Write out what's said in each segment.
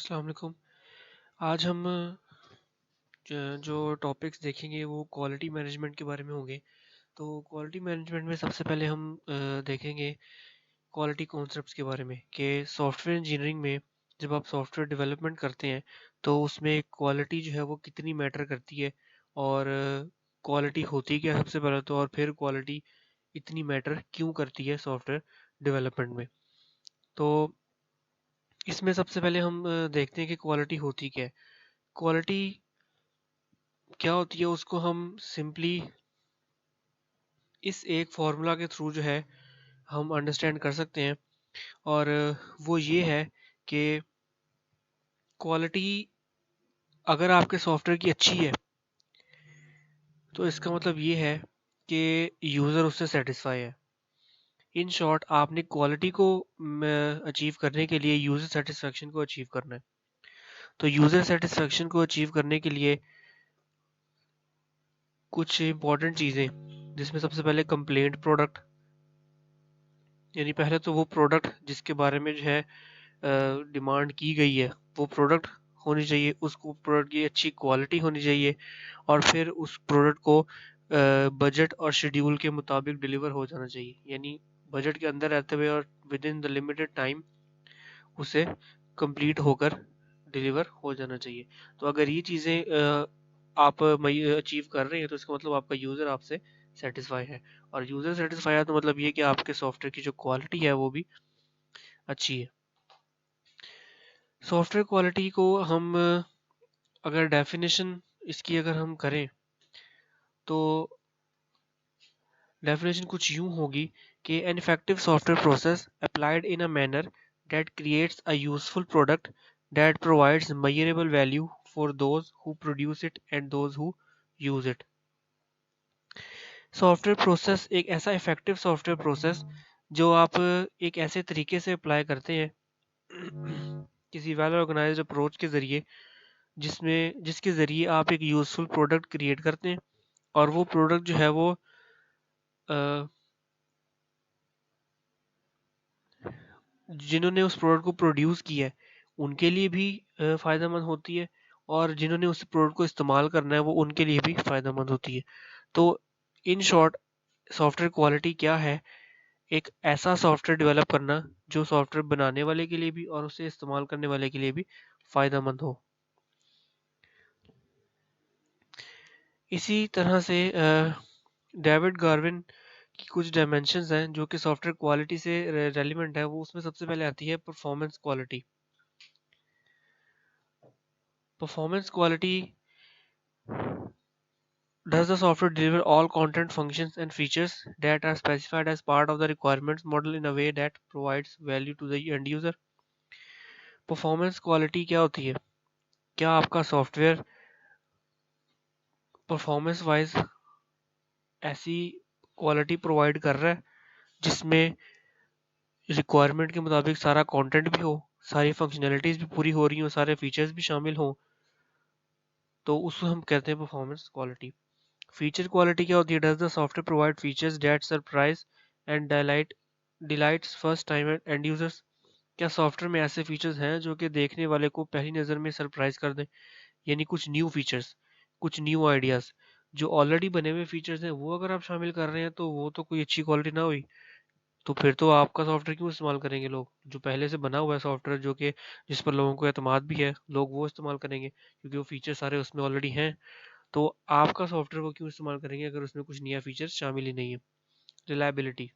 अस्सलाम वालेकुम। आज हम जो टॉपिक्स देखेंगे वो क्वालिटी मैनेजमेंट के बारे में होंगे। तो क्वालिटी मैनेजमेंट में सबसे पहले हम देखेंगे क्वालिटी कॉन्सेप्ट्स के बारे में कि सॉफ्टवेयर इंजीनियरिंग में जब आप सॉफ्टवेयर डेवलपमेंट करते हैं तो उसमें क्वालिटी जो है वो कितनी मैटर करती है और क्वालिटी होती क्या है सबसे पहले तो, और फिर क्वालिटी इतनी मैटर क्यों करती है सॉफ्टवेयर डेवलपमेंट में। तो इसमें सबसे पहले हम देखते हैं कि क्वालिटी होती क्या है। क्वालिटी क्या होती है उसको हम सिंपली इस एक फॉर्मूला के थ्रू जो है हम अंडरस्टैंड कर सकते हैं, और वो ये है कि क्वालिटी अगर आपके सॉफ्टवेयर की अच्छी है तो इसका मतलब ये है कि यूज़र उससे सेटिस्फाई है। इन शॉर्ट आपने क्वालिटी को अचीव करने के लिए यूज़र सेटिस्फेक्शन को अचीव करना है। तो यूज़र सेटिस्फेक्शन को अचीव करने के लिए कुछ इंपॉर्टेंट चीज़ें, जिसमें सबसे पहले कंप्लेंट प्रोडक्ट, यानी पहले तो वो प्रोडक्ट जिसके बारे में जो है डिमांड की गई है वो प्रोडक्ट होनी चाहिए, उसको प्रोडक्ट की अच्छी क्वालिटी होनी चाहिए, और फिर उस प्रोडक्ट को बजट और शेड्यूल के मुताबिक डिलीवर हो जाना चाहिए, यानी बजट के अंदर रहते हुए और with in the limited time उसे कंप्लीट होकर डिलीवर हो जाना चाहिए। तो अगर ये चीज़ें आप अचीव कर रहे हैं तो इसका मतलब आपका यूज़र आपसे सेटिस्फाई है, और यूज़र सेटिस्फाई है तो मतलब ये कि आपके सॉफ्टवेयर की जो क्वालिटी है वो भी अच्छी है। सॉफ्टवेयर क्वालिटी को हम अगर डेफिनेशन इसकी अगर हम करें तो डेफिनेशन कुछ यूं होगी कि an effective software process applied in a manner that creates a useful product that provides measurable value for those who produce it and those who use it. Software process एक ऐसा इफेक्टिव सॉफ्टवेयर प्रोसेस जो आप एक ऐसे तरीके से apply करते हैं किसी वेल ऑर्गेनाइज्ड अप्रोच के ज़रिए, जिसके ज़रिए आप एक यूज़फुल प्रोडक्ट क्रिएट करते हैं, और वो प्रोडक्ट जो है वो अ, जिन्होंने उस प्रोडक्ट को प्रोड्यूस किया है उनके लिए भी फ़ायदेमंद होती है, और जिन्होंने उस प्रोडक्ट को इस्तेमाल करना है वो उनके लिए भी फ़ायदेमंद होती है। तो इन शॉर्ट सॉफ्टवेयर क्वालिटी क्या है? एक ऐसा सॉफ्टवेयर डेवलप करना जो सॉफ्टवेयर बनाने वाले के लिए भी और उसे इस्तेमाल करने वाले के लिए भी फ़ायदेमंद हो। इसी तरह से डेविड गार्विन की कुछ डायमेंशंस हैं जो कि सॉफ्टवेयर क्वालिटी से रेलिवेंट है। वो उसमें सबसे पहले आती है performance quality. Performance quality: does the software deliver all content, functions and features that are specified as part of the requirements model in a way that provides value to the end user? Performance quality क्या होती है? क्या आपका software performance wise ऐसी quality provide कर रहा है जिसमें रिक्वायरमेंट के मुताबिक सारा कंटेंट भी हो, सारी फंक्शनैलिटीज भी पूरी हो रही हो, सारे फीचर्स भी शामिल हों, तो उसको हम कहते हैं परफॉर्मेंस क्वालिटी। फीचर क्वालिटी क्या होती है? Does the software provide features that surprise and delights first time and users? क्या सॉफ्टवेयर में ऐसे फीचर्स हैं जो कि देखने वाले को पहली नज़र में सरप्राइज कर दें, यानी कुछ न्यू फीचर्स, कुछ न्यू आइडियाज? जो ऑलरेडी बने हुए फीचर्स हैं वो अगर आप शामिल कर रहे हैं तो वो तो कोई अच्छी क्वालिटी ना हुई। तो फिर तो आपका सॉफ्टवेयर क्यों इस्तेमाल करेंगे लोग? जो पहले से बना हुआ है सॉफ्टवेयर जो कि जिस पर लोगों को एतमाद भी है, लोग वो इस्तेमाल करेंगे क्योंकि वो फीचर सारे उसमें ऑलरेडी हैं। तो आपका सॉफ्टवेयर वो क्यों इस्तेमाल करेंगे अगर उसमें कुछ नया फीचर्स शामिल ही नहीं है? Reliability: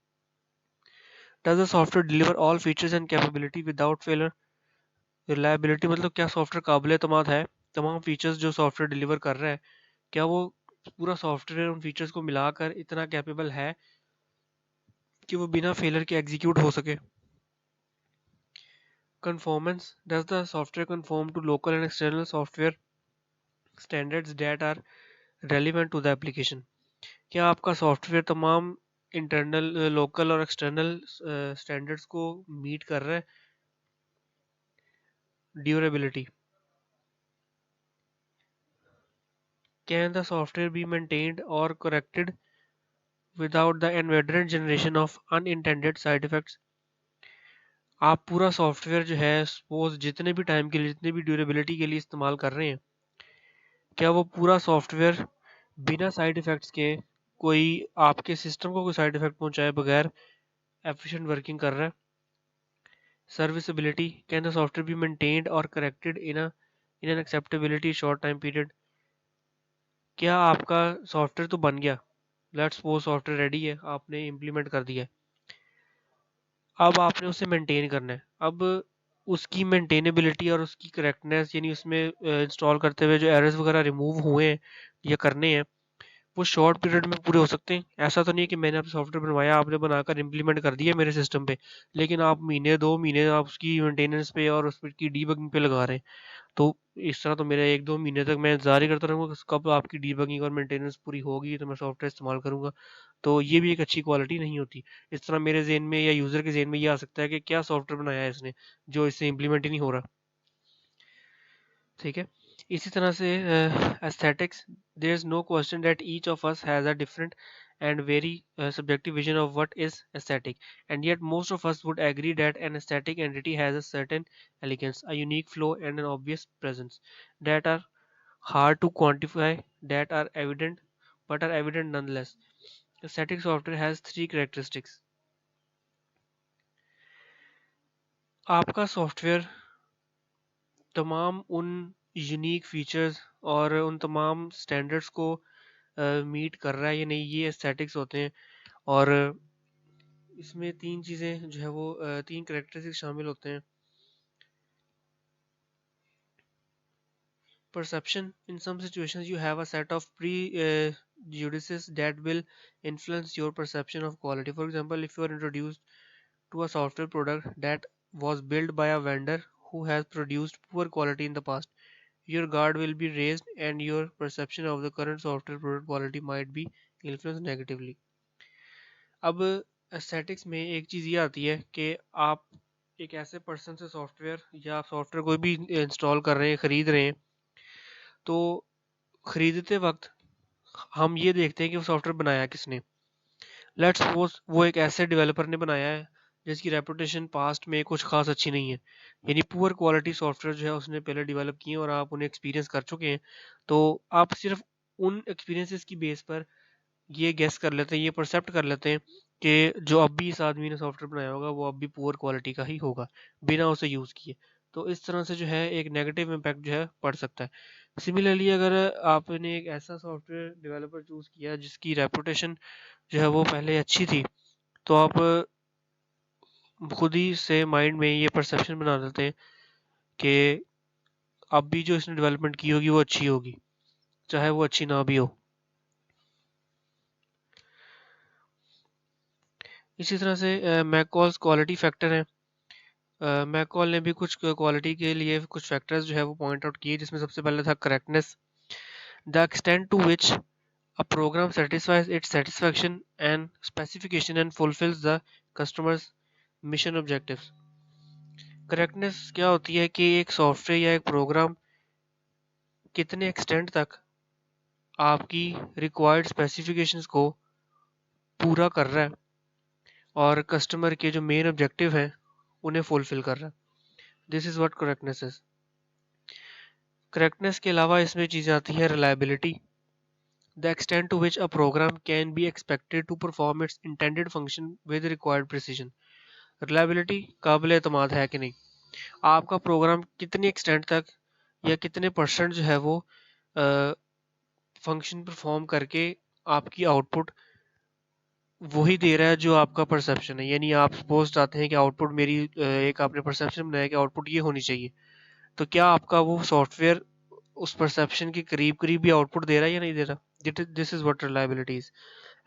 does the software deliver all features and capability without failure? Reliability मतलब क्या सॉफ्टवेयर काबिल एतमाद है? तमाम फीचर्स जो सॉफ्टवेयर डिलीवर कर रहा है, क्या वो पूरा सॉफ्टवेयर उन फीचर्स को मिलाकर इतना कैपेबल है कि वो बिना फेलर के एग्जीक्यूट हो सके? Conformance: does the software conform to local and external software standards that are relevant to the application? क्या आपका सॉफ्टवेयर तमाम इंटरनल, लोकल और एक्सटर्नल स्टैंडर्ड्स को मीट कर रहा है? Durability: can the software be maintained और corrected without the inadvertent generation of unintended side effects? आप पूरा सॉफ्टवेयर जो है सपोज जितने भी टाइम के लिए, जितने भी ड्यूरेबिलिटी के लिए इस्तेमाल कर रहे हैं, क्या वो पूरा सॉफ्टवेयर बिना साइड इफेक्ट्स के, कोई आपके सिस्टम को कोई साइड इफेक्ट पहुंचाए बगैर एफिशिएंट वर्किंग कर रहा है? Serviceability, can the software be maintained और corrected in an acceptability short time period? क्या आपका सॉफ्टवेयर तो बन गया, लेट्स सपोज सॉफ्टवेयर रेडी है, आपने इम्प्लीमेंट कर दिया है, अब आपने उसे मेंटेन करना है। अब उसकी मेंटेनेबिलिटी और उसकी करेक्टनेस, यानी उसमें इंस्टॉल करते हुए जो एरर्स वगैरह रिमूव हुए हैं या करने हैं, वो शॉर्ट पीरियड में पूरे हो सकते हैं? ऐसा तो नहीं है कि मैंने आप सॉफ्टवेयर बनवाया, आपने बनाकर इम्प्लीमेंट कर दिया मेरे सिस्टम पे, लेकिन आप महीने 2 महीने आप उसकी मेंटेनेंस पे और उसकी डीबगिंग पे लगा रहे हैं। तो इस तरह तो मेरा 1-2 महीने तक मैं इंतजार ही करता रहूँगा कि कब आपकी डीबगिंग और मेंटेनेंस पूरी होगी तो मैं सॉफ्टवेयर इस्तेमाल करूँगा। तो ये भी एक अच्छी क्वालिटी नहीं होती। इस तरह मेरे ज़हन में या यूज़र के ज़हन में ये आ सकता है कि क्या सॉफ्टवेयर बनाया है इसने, जो इससे इम्प्लीमेंट ही नहीं हो रहा। ठीक है? इसी तरह से aesthetics, there is no question that each of us has a different and very subjective vision of what is aesthetic, and yet most of us would agree that an aesthetic entity has a certain elegance, a unique flow, and an obvious presence that are hard to quantify, that are evident but are evident nonetheless. Aesthetic software has three characteristics. आपका software तमाम उन unique features और उन तमाम standards को meet कर रहा है या नहीं, ये एस्थेटिक्स होते हैं। और इसमें तीन चीज़ें जो है वो तीन करेक्टरिस्टिक्स शामिल होते हैं। Perception, in some situations you have a set of prejudices that will influence your perception of quality. For example, if you are introduced to a software product that was built by a vendor who has produced poor quality in the past, your guard will be raised and your perception of the current software product quality might be influenced negatively. अब aesthetics में एक चीज़ ये आती है कि आप एक ऐसे पर्सन से सॉफ्टवेयर या आप सॉफ्टवेयर कोई भी इंस्टॉल कर रहे हैं, ख़रीद रहे हैं, तो ख़रीदते वक्त हम ये देखते हैं कि वो सॉफ्टवेयर बनाया किसने। लेट्स सपोज वो एक ऐसे डेवलपर ने बनाया है जिसकी रेपुटेशन पास्ट में कुछ खास अच्छी नहीं है, यानी पुअर क्वालिटी सॉफ्टवेयर जो है उसने पहले डेवलप किए और आप उन्हें एक्सपीरियंस कर चुके हैं। तो आप सिर्फ उन एक्सपीरियंसेस की बेस पर ये गेस कर लेते हैं, ये परसेप्ट कर लेते हैं कि जो अब भी इस आदमी ने सॉफ्टवेयर बनाया होगा वो अब भी पुअर क्वालिटी का ही होगा, बिना उसे यूज़ किए। तो इस तरह से जो है एक नेगेटिव इम्पैक्ट जो है पड़ सकता है। सिमिलरली अगर आपने एक ऐसा सॉफ्टवेयर डेवलपर चूज़ किया जिसकी रेपुटेशन जो है वो पहले अच्छी थी, तो आप खुद ही से माइंड में ये परसेप्शन बना देते हैं कि अब भी जो इसने डेवलपमेंट की होगी वो अच्छी होगी, चाहे वो अच्छी ना भी हो। इसी तरह से मैककॉल्स क्वालिटी फैक्टर है। मैककॉल ने भी कुछ क्वालिटी के लिए कुछ फैक्टर्स जो है वो पॉइंट आउट किए, जिसमें सबसे पहले था correctness, the extent to which a program satisfies its satisfaction and specification and fulfils the customers mission objectives. Correctness क्या होती है कि एक सॉफ्टवेयर या एक प्रोग्राम कितने एक्सटेंट तक आपकी रिक्वायर्ड स्पेसिफिकेशंस को पूरा कर रहा है और कस्टमर के जो मेन ऑब्जेक्टिव हैं उन्हें फुलफिल कर रहा है। This is what correctness is. Correctness के अलावा इसमें चीज़ें आती है reliability, the extent to which a program can be expected to perform its intended function with required precision. Reliability, काबिल एतमाद है कि नहीं, आपका प्रोग्राम कितनी एक्सटेंट तक या कितने परसेंट जो है वो फंक्शन परफॉर्म करके आपकी आउटपुट वही दे रहा है जो आपका परसेप्शन है। यानी आप सपोज चाहते हैं कि आउटपुट मेरी एक आपने परसेप्शन बनाया कि आउटपुट ये होनी चाहिए, तो क्या आपका वो सॉफ्टवेयर उस परसेप्शन के करीब करीब भी आउटपुट दे रहा है या नहीं दे रहा? This is what reliability is.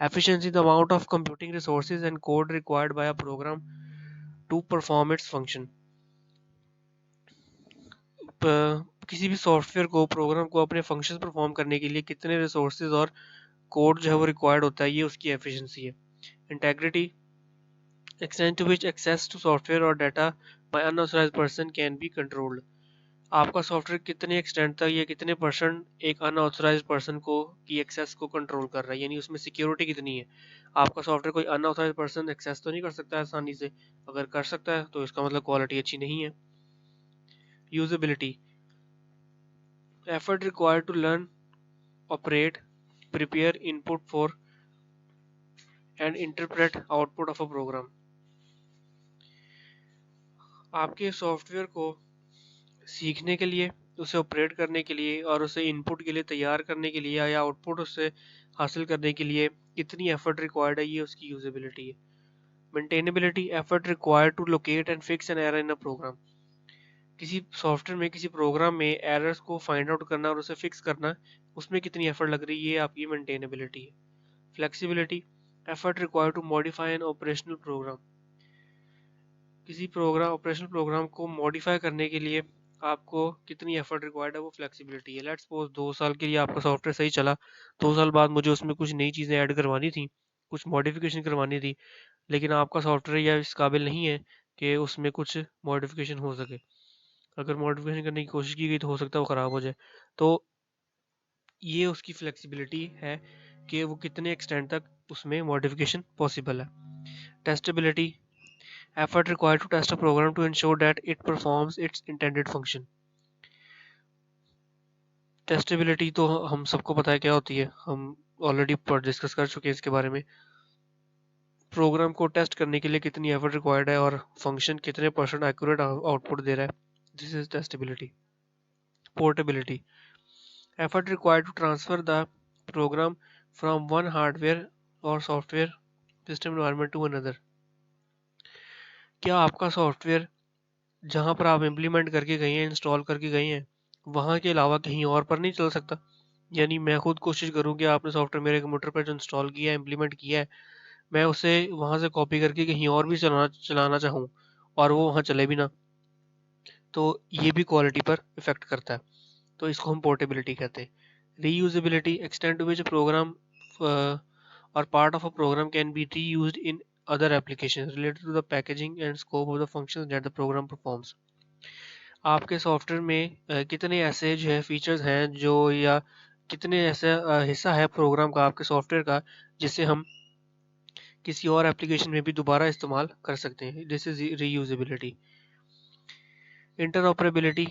Efficiency, the amount of computing resources and code required by a program to perform its function. किसी भी सॉफ्टवेयर को, प्रोग्राम को अपने फंक्शन परफॉर्म करने के लिए कितने रिसोर्सेज और कोड जो है वो रिक्वायर्ड होता है, ये उसकी एफिशिएंसी है। Integrity, extent to which access to software or data by unauthorized person can be controlled. आपका सॉफ्टवेयर कितने एक्सटेंट तक या कितने परसेंट एक अनऑथराइज्ड पर्सन को की एक्सेस को कंट्रोल कर रहा है, यानी उसमें सिक्योरिटी कितनी है। आपका सॉफ्टवेयर कोई अनऑथराइज्ड पर्सन एक्सेस तो नहीं कर सकता आसानी से, अगर कर सकता है तो इसका मतलब क्वालिटी अच्छी नहीं है। Usability, effort required to learn, operate, prepare input for and interpret output of a program. आपके सॉफ्टवेयर को सीखने के लिए, उसे ऑपरेट करने के लिए और उसे इनपुट के लिए तैयार करने के लिए या आउटपुट उससे हासिल करने के लिए कितनी एफर्ट रिक्वायर्ड है, ये उसकी यूजेबिलिटी है। Maintainability, effort required to locate and fix an error in a program. किसी सॉफ्टवेयर में, किसी प्रोग्राम में एरर्स को फाइंड आउट करना और उसे फिक्स करना, उसमें कितनी एफर्ट लग रही है, ये आपकी मेंटेनेबिलिटी है। Flexibility, effort required to modify an operational program. किसी प्रोग्राम, ऑपरेशनल प्रोग्राम को मॉडिफाई करने के लिए आपको कितनी एफर्ट रिक्वायर्ड है, वो फ्लेक्सिबिलिटी है। लेट्स सपोज 2 साल के लिए आपका सॉफ्टवेयर सही चला, 2 साल बाद मुझे उसमें कुछ नई चीज़ें ऐड करवानी थी, कुछ मॉडिफिकेशन करवानी थी, लेकिन आपका सॉफ्टवेयर या इस काबिल नहीं है कि उसमें कुछ मॉडिफिकेशन हो सके। अगर मॉडिफिकेशन करने की कोशिश की गई तो हो सकता है वो ख़राब हो जाए। तो ये उसकी फ्लेक्सिबिलिटी है कि वो कितने एक्सटेंट तक उसमें मॉडिफिकेशन पॉसिबल है। Testability, effort required to test a program to ensure that it performs its intended function। Testability तो हम सबको पता है क्या होती है, हम ऑलरेडी डिस्कस कर चुके हैं इसके बारे में। प्रोग्राम को टेस्ट करने के लिए कितनी एफर्ट रिक्वायर्ड है और फंक्शन कितने परसेंट एक्यूरेट आउटपुट दे रहा है, this is testability. Portability, effort required to transfer the program from one hardware और software system environment to another. क्या आपका सॉफ्टवेयर जहाँ पर आप इम्प्लीमेंट करके गए हैं, इंस्टॉल करके गए हैं, वहाँ के अलावा कहीं और पर नहीं चल सकता। यानी मैं खुद कोशिश करूँ कि आपने सॉफ्टवेयर मेरे कंप्यूटर पर जो इंस्टॉल किया है, इम्प्लीमेंट किया है, मैं उसे वहाँ से कॉपी करके कहीं और भी चलाना चाहूँ और वो वहाँ चले भी ना, तो ये भी क्वालिटी पर इफेक्ट करता है। तो इसको हम पोर्टेबिलिटी कहते हैं। Reusability, extend to which program और part of a program can be reused in other applications related to the packaging and scope of the functions that the program performs। आपके सॉफ्टवेयर में कितने ऐसे जो है फीचर्स हैं जो, या कितने ऐसे हिस्सा है प्रोग्राम का, आपके सॉफ्टवेयर का, जिसे हम किसी और एप्लीकेशन में भी दोबारा इस्तेमाल कर सकते हैं, this is reusability. Interoperability,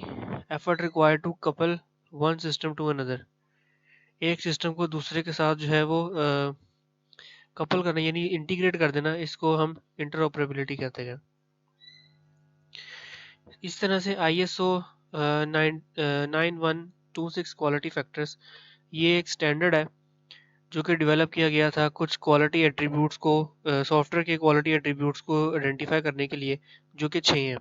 effort required to couple one system to another. एक सिस्टम को दूसरे के साथ जो है वो कपल करना, यानी इंटीग्रेट कर देना, इसको हम इंटरऑपरेबिलिटी कहते हैं। इस तरह से ISO 9126 क्वालिटी फैक्टर्स, ये एक स्टैंडर्ड है जो कि डेवलप किया गया था कुछ क्वालिटी एट्रीब्यूट्स को, सॉफ्टवेयर के क्वालिटी एट्रीब्यूट्स को आइडेंटिफाई करने के लिए, जो कि 6 हैं।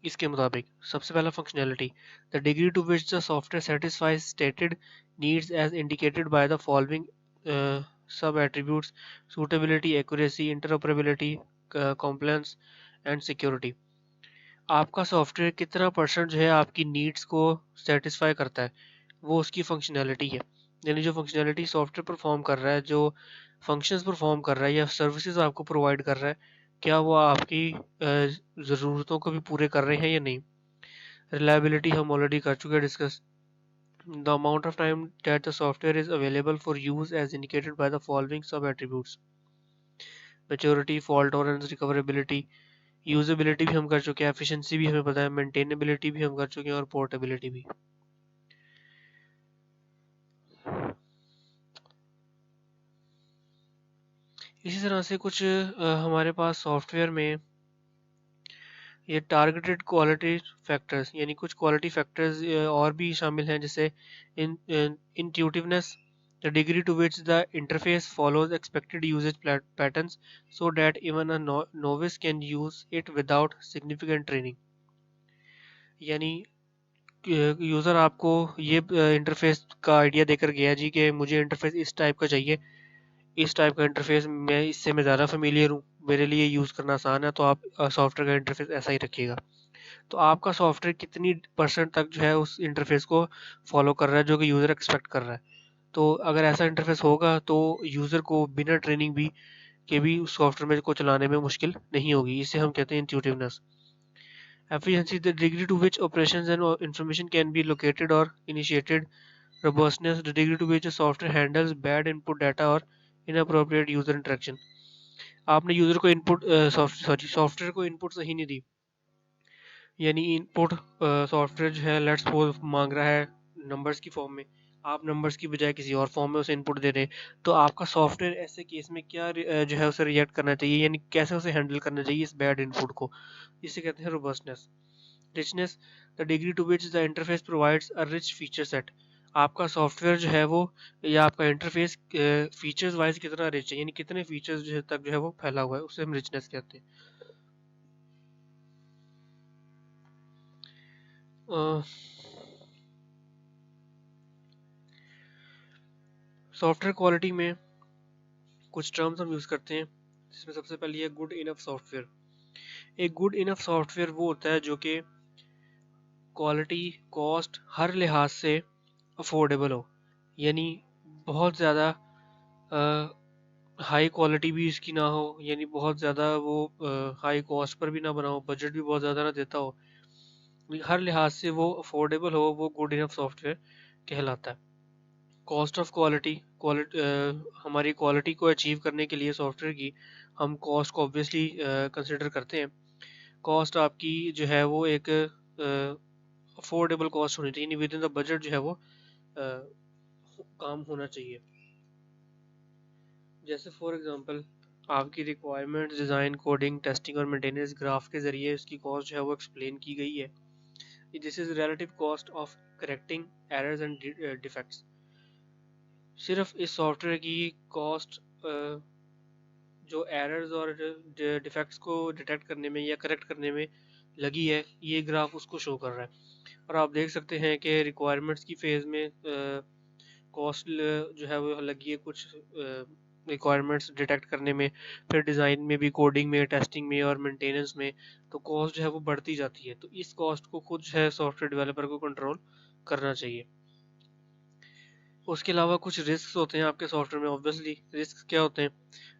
इसके मुताबिक सबसे पहला functionality, the degree to which the software satisfies stated needs as indicated by the following sub attributes, suitability, accuracy, interoperability, compliance and security. आपका सॉफ्टवेयर कितना परसेंट जो है आपकी नीड्स को सेटिस्फाई करता है, वो उसकी फंक्शनैलिटी है। यानी जो फंक्शनैलिटी सॉफ्टवेयर परफॉर्म कर रहा है, जो फंक्शंस परफॉर्म कर रहा है या सर्विसेज आपको प्रोवाइड कर रहा है, क्या वो आपकी ज़रूरतों को भी पूरे कर रहे हैं या नहीं। रिलायबिलिटी हम ऑलरेडी कर चुके हैं discuss. The amount of time that the software is available for use as indicated by the following sub attributes. Maturity, fault tolerance, recoverability. Usability भी हम कर चुके हैं, एफिशिएंसी भी हमें पता है, मेंटेनेबिलिटी भी हम कर चुके हैं और पोर्टेबिलिटी भी। इसी तरह से कुछ हमारे पास सॉफ्टवेयर में ये टारगेटेड क्वालिटी फैक्टर्स, यानी कुछ क्वालिटी फैक्टर्स और भी शामिल हैं, जैसे intuitiveness, the degree to which the interface follows expected usage patterns so that even a novice can use it without significant training. यानी यूज़र आपको ये इंटरफेस का आइडिया देकर गया जी कि मुझे इंटरफेस इस टाइप का चाहिए, इस टाइप का इंटरफेस मैं ज़्यादा फेमिलियर हूँ, मेरे लिए यूज़ करना आसान है, तो आप सॉफ्टवेयर का इंटरफेस ऐसा ही रखिएगा। तो आपका सॉफ्टवेयर कितनी परसेंट तक जो है उस इंटरफेस को फॉलो कर रहा है जो कि यूज़र एक्सपेक्ट कर रहा है। तो अगर ऐसा इंटरफेस होगा तो यूज़र को बिना ट्रेनिंग भी के भी उस सॉफ्टवेयर को चलाने में मुश्किल नहीं होगी। इसे हम कहते हैं इंट्यूटिवनेस। Efficiency, the degree to which operations and information can be located or initiated. Robustness, the degree to which a software handles bad input data or inappropriate user interaction. आपने यूजर को इनपुट सॉफ्टवेयर को input सही नहीं दी, यानी input software जो है let's suppose मांग रहा है नंबर्स की फॉर्म में, आप नंबर्स की बजाय किसी और फॉर्म में उसे इनपुट दे रहे हैं, तो आपका सॉफ्टवेयर ऐसे केस में क्या जो है उसे रिएक्ट करना चाहिए, यानी कैसे उसे हैंडल करना चाहिए इस बैड इनपुट को, इसे कहते हैं robustness. Richness, the degree to which the interface provides a rich feature set. आपका सॉफ्टवेयर जो है वो या आपका इंटरफेस फीचर्स वाइज कितना रिच है, यानी कितने फीचर्स जो है तक जो है वो फैला हुआ है, उसे हम रिचनेस कहते हैं। सॉफ्टवेयर क्वालिटी में कुछ टर्म्स हम यूज़ करते हैं, जिसमें सबसे पहले है गुड इनफ सॉफ्टवेयर। एक गुड इनफ सॉफ्टवेयर वो होता है जो कि क्वालिटी, कॉस्ट हर लिहाज से अफोर्डेबल हो, यानी बहुत ज़्यादा हाई क्वालिटी भी इसकी ना हो, यानी बहुत ज़्यादा वो हाई कॉस्ट पर भी ना बनाओ, बजट भी बहुत ज़्यादा ना देता हो, हर लिहाज से वो अफोर्डेबल हो, वो गुड इनफ सॉफ्टवेयर कहलाता है। कॉस्ट ऑफ क्वालिटी, हमारी क्वालिटी को अचीव करने के लिए सॉफ्टवेयर की हम कॉस्ट को ऑब्वियसली कंसिडर करते हैं। कॉस्ट आपकी जो है वो एक अफोर्डेबल कॉस्ट होनी चाहिए, विद इन द बजट जो है वो काम होना चाहिए। जैसे फॉर एग्जांपल आपकी रिक्वायरमेंट, डिज़ाइन, कोडिंग, टेस्टिंग और मेंटेनेंस ग्राफ के ज़रिए इसकी कॉस्ट जो है वो एक्सप्लेन की गई है। This is relative cost of correcting errors and defects. सिर्फ इस सॉफ्टवेयर की कॉस्ट जो एरर्स और डिफेक्ट्स को डिटेक्ट करने में या करेक्ट करने में लगी है, ये ग्राफ उसको शो कर रहा है। और आप देख सकते हैं कि रिक्वायरमेंट्स की फेज़ में कॉस्ट जो है वो लगी है कुछ रिक्वायरमेंट्स डिटेक्ट करने में, फिर डिज़ाइन में भी, कोडिंग में, टेस्टिंग में और मेंटेनेंस में, तो कॉस्ट जो है वो बढ़ती जाती है। तो इस कॉस्ट को खुद जो है सॉफ्टवेयर डेवलपर को कंट्रोल करना चाहिए। उसके अलावा कुछ रिस्क होते हैं आपके सॉफ्टवेयर में। ऑब्वियसली रिस्क क्या होते हैं?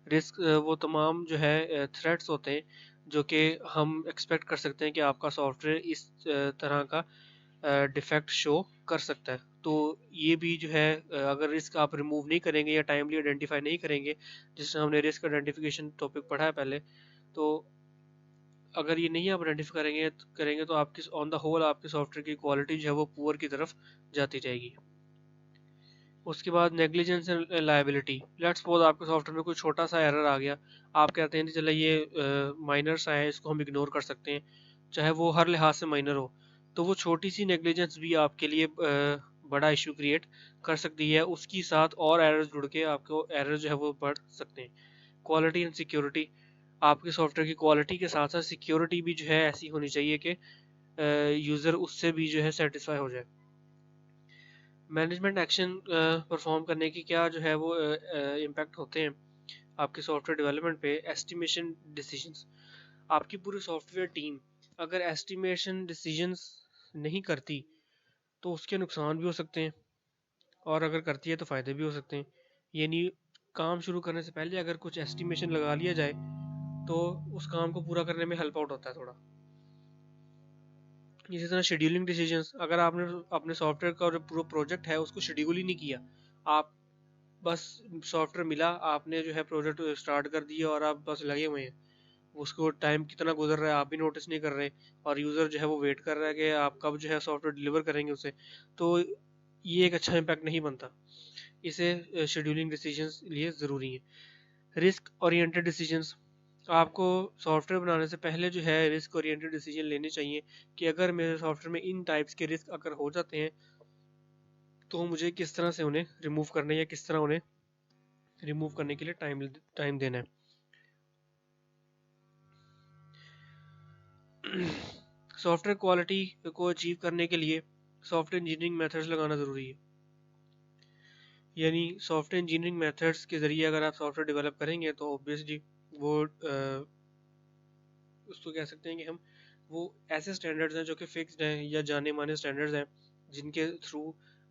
रिस्क वो तमाम जो है थ्रेट्स होते हैं जो कि हम एक्सपेक्ट कर सकते हैं कि आपका सॉफ्टवेयर इस तरह का डिफेक्ट शो कर सकता है। तो ये भी जो है अगर रिस्क आप रिमूव नहीं करेंगे या टाइमली आइडेंटिफाई नहीं करेंगे, जिससे हमने रिस्क आइडेंटिफिकेशन टॉपिक पढ़ा है पहले, तो अगर ये नहीं आप आइडेंटिफाई करेंगे तो आपकी ऑन द होल आपके सॉफ्टवेयर की क्वालिटी जो है वो पुअर की तरफ जाती जाएगी। उसके बाद negligence and liability. Let's suppose आपके सॉफ्टवेयर में कोई छोटा सा एरर आ गया, आप कहते हैं चलो ये माइनर सा है, इसको हम इग्नोर कर सकते हैं, चाहे वो हर लिहाज से माइनर हो, तो वो छोटी सी नेग्लिजेंस भी आपके लिए बड़ा इशू क्रिएट कर सकती है। उसकी साथ और एरर्स जुड़ के आपको एरर जो है वो बढ़ सकते हैं। Quality and security. आपके सॉफ्टवेयर की क्वालिटी के साथ साथ सिक्योरिटी भी जो है ऐसी होनी चाहिए कि यूज़र उससे भी जो है सेटिस्फाई हो जाए। मैनेजमेंट एक्शन परफॉर्म करने की क्या जो है वो इम्पैक्ट होते हैं आपके सॉफ्टवेयर डेवलपमेंट पे। Estimation decisions. आपकी पूरी सॉफ्टवेयर टीम अगर एस्टिमेशन डिसीजंस नहीं करती तो उसके नुकसान भी हो सकते हैं, और अगर करती है तो फ़ायदे भी हो सकते हैं। यानी काम शुरू करने से पहले अगर कुछ एस्टिमेशन लगा लिया जाए तो उस काम को पूरा करने में हेल्प आउट होता है थोड़ा। इसी तरह शेड्यूलिंग डिसीजंस। अगर आपने अपने सॉफ्टवेयर का जो पूरा प्रोजेक्ट है उसको शेड्यूल ही नहीं किया, आप बस सॉफ्टवेयर मिला, आपने जो है प्रोजेक्ट स्टार्ट कर दिया और आप बस लगे हुए हैं, उसको टाइम कितना गुजर रहा है आप भी नोटिस नहीं कर रहे, और यूज़र जो है वो वेट कर रहा है कि आप कब जो है सॉफ्टवेयर डिलीवर करेंगे उसे, तो ये एक अच्छा इम्पैक्ट नहीं बनता। इसे शेड्यूलिंग डिसीजंस लिए ज़रूरी है। Risk oriented decisions. आपको सॉफ्टवेयर बनाने से पहले जो है रिस्क ओरिएंटेड डिसीजन लेने चाहिए कि अगर मेरे सॉफ्टवेयर में इन टाइप्स के रिस्क अगर हो जाते हैं तो मुझे किस तरह से उन्हें रिमूव करने या किस तरह उन्हें रिमूव करने के लिए टाइम देना है। सॉफ्टवेयर क्वालिटी को अचीव करने के लिए सॉफ्टवेयर इंजीनियरिंग मेथड्स लगाना ज़रूरी है। यानी सॉफ्टवेयर इंजीनियरिंग मेथड्स के ज़रिए अगर आप सॉफ्टवेयर डेवलप करेंगे तो ऑब्वियसली वो उसको कह सकते हैं कि हम वो ऐसे स्टैंडर्ड्स हैं जो कि फिक्स्ड हैं या जाने माने स्टैंडर्ड्स हैं, जिनके थ्रू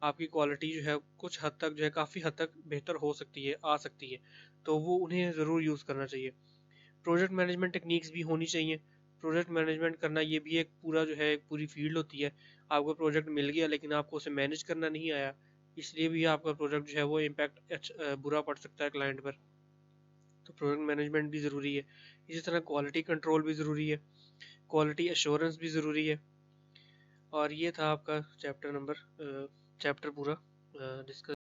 आपकी क्वालिटी जो है कुछ हद तक जो है काफ़ी हद तक बेहतर हो सकती है, आ सकती है, तो वो उन्हें ज़रूर यूज़ करना चाहिए। प्रोजेक्ट मैनेजमेंट टेक्निक्स भी होनी चाहिए। प्रोजेक्ट मैनेजमेंट करना ये भी एक पूरा जो है एक पूरी फील्ड होती है। आपको प्रोजेक्ट मिल गया लेकिन आपको उसे मैनेज करना नहीं आया, इसलिए भी आपका प्रोजेक्ट जो है वो इम्पैक्ट बुरा पड़ सकता है क्लाइंट पर। तो प्रोजेक्ट मैनेजमेंट भी ज़रूरी है। इसी तरह क्वालिटी कंट्रोल भी ज़रूरी है, क्वालिटी एश्योरेंस भी ज़रूरी है। और ये था आपका चैप्टर पूरा डिस्कस